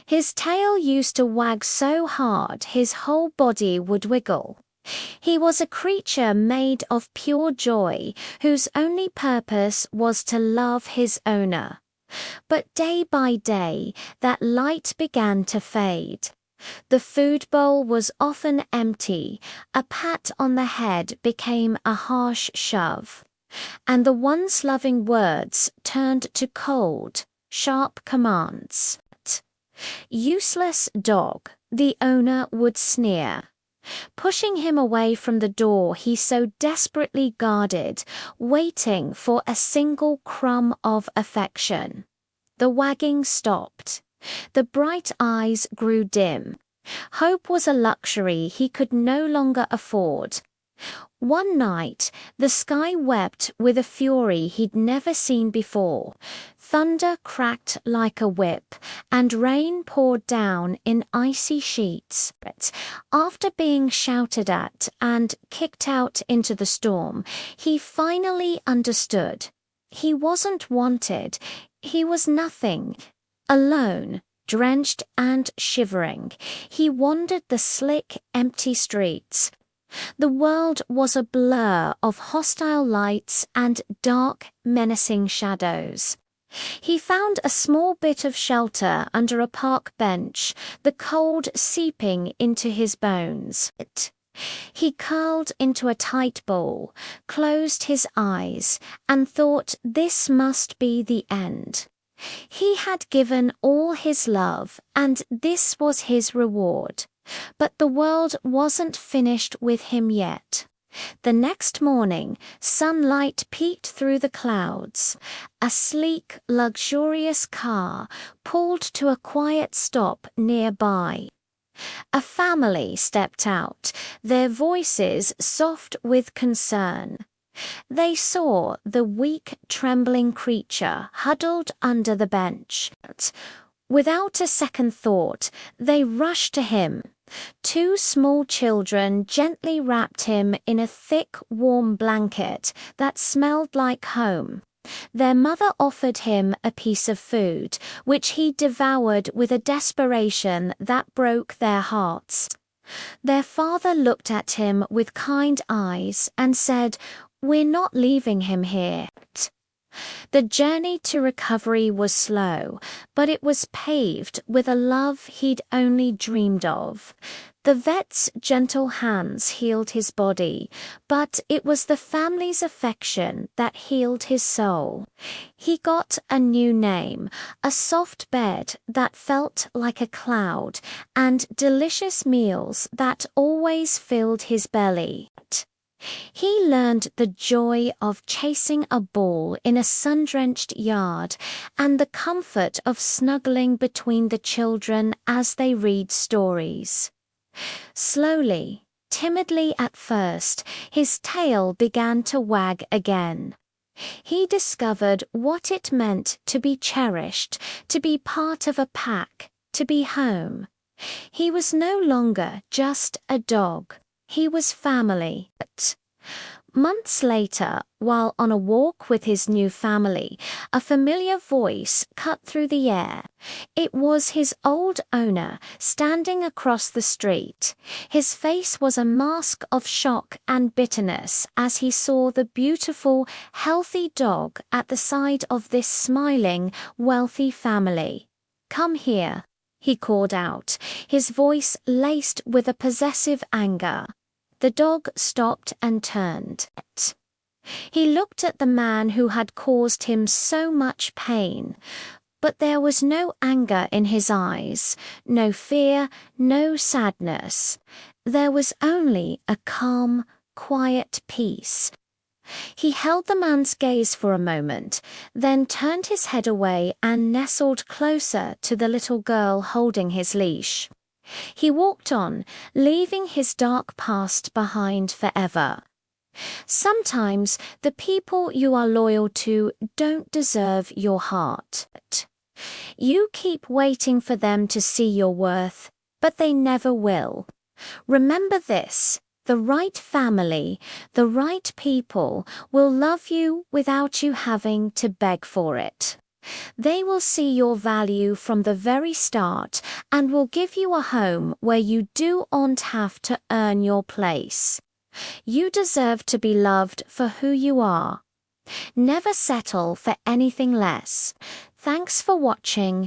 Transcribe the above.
His tail used to wag so hard his whole body would wiggle. He was a creature made of pure joy, whose only purpose was to love his owner. But day by day, that light began to fade. The food bowl was often empty, a pat on the head became a harsh shove, and the once loving words turned to cold, sharp commands. "Useless dog," the owner would sneer, pushing him away from the door he so desperately guarded, waiting for a single crumb of affection. The wagging stopped. The bright eyes grew dim. Hope was a luxury he could no longer afford. One night, the sky wept with a fury he'd never seen before. Thunder cracked like a whip, and rain poured down in icy sheets. After being shouted at and kicked out into the storm, he finally understood. He wasn't wanted. He was nothing. Alone, drenched and shivering, he wandered the slick, empty streets. The world was a blur of hostile lights and dark, menacing shadows. He found a small bit of shelter under a park bench, the cold seeping into his bones. He curled into a tight ball, closed his eyes, and thought this must be the end. He had given all his love, and this was his reward. But the world wasn't finished with him yet. The next morning, sunlight peeked through the clouds. A sleek, luxurious car pulled to a quiet stop nearby. A family stepped out, their voices soft with concern. They saw the weak, trembling creature huddled under the bench. Without a second thought, they rushed to him. Two small children gently wrapped him in a thick, warm blanket that smelled like home. Their mother offered him a piece of food, which he devoured with a desperation that broke their hearts. Their father looked at him with kind eyes and said, "We're not leaving him here." The journey to recovery was slow, but it was paved with a love he'd only dreamed of. The vet's gentle hands healed his body, but it was the family's affection that healed his soul. He got a new name, a soft bed that felt like a cloud, and delicious meals that always filled his belly. He learned the joy of chasing a ball in a sun-drenched yard and the comfort of snuggling between the children as they read stories. Slowly, timidly at first, his tail began to wag again. He discovered what it meant to be cherished, to be part of a pack, to be home. He was no longer just a dog. He was family. Months later, while on a walk with his new family, a familiar voice cut through the air. It was his old owner, standing across the street. His face was a mask of shock and bitterness as he saw the beautiful, healthy dog at the side of this smiling, wealthy family. "Come here," he called out, his voice laced with a possessive anger. The dog stopped and turned. He looked at the man who had caused him so much pain, but there was no anger in his eyes, no fear, no sadness. There was only a calm, quiet peace. He held the man's gaze for a moment, then turned his head away and nestled closer to the little girl holding his leash. He walked on, leaving his dark past behind forever. Sometimes the people you are loyal to don't deserve your heart. You keep waiting for them to see your worth, but they never will. Remember this: the right family, the right people will love you without you having to beg for it. They will see your value from the very start and will give you a home where you don't have to earn your place. You deserve to be loved for who you are. Never settle for anything less. Thanks for watching.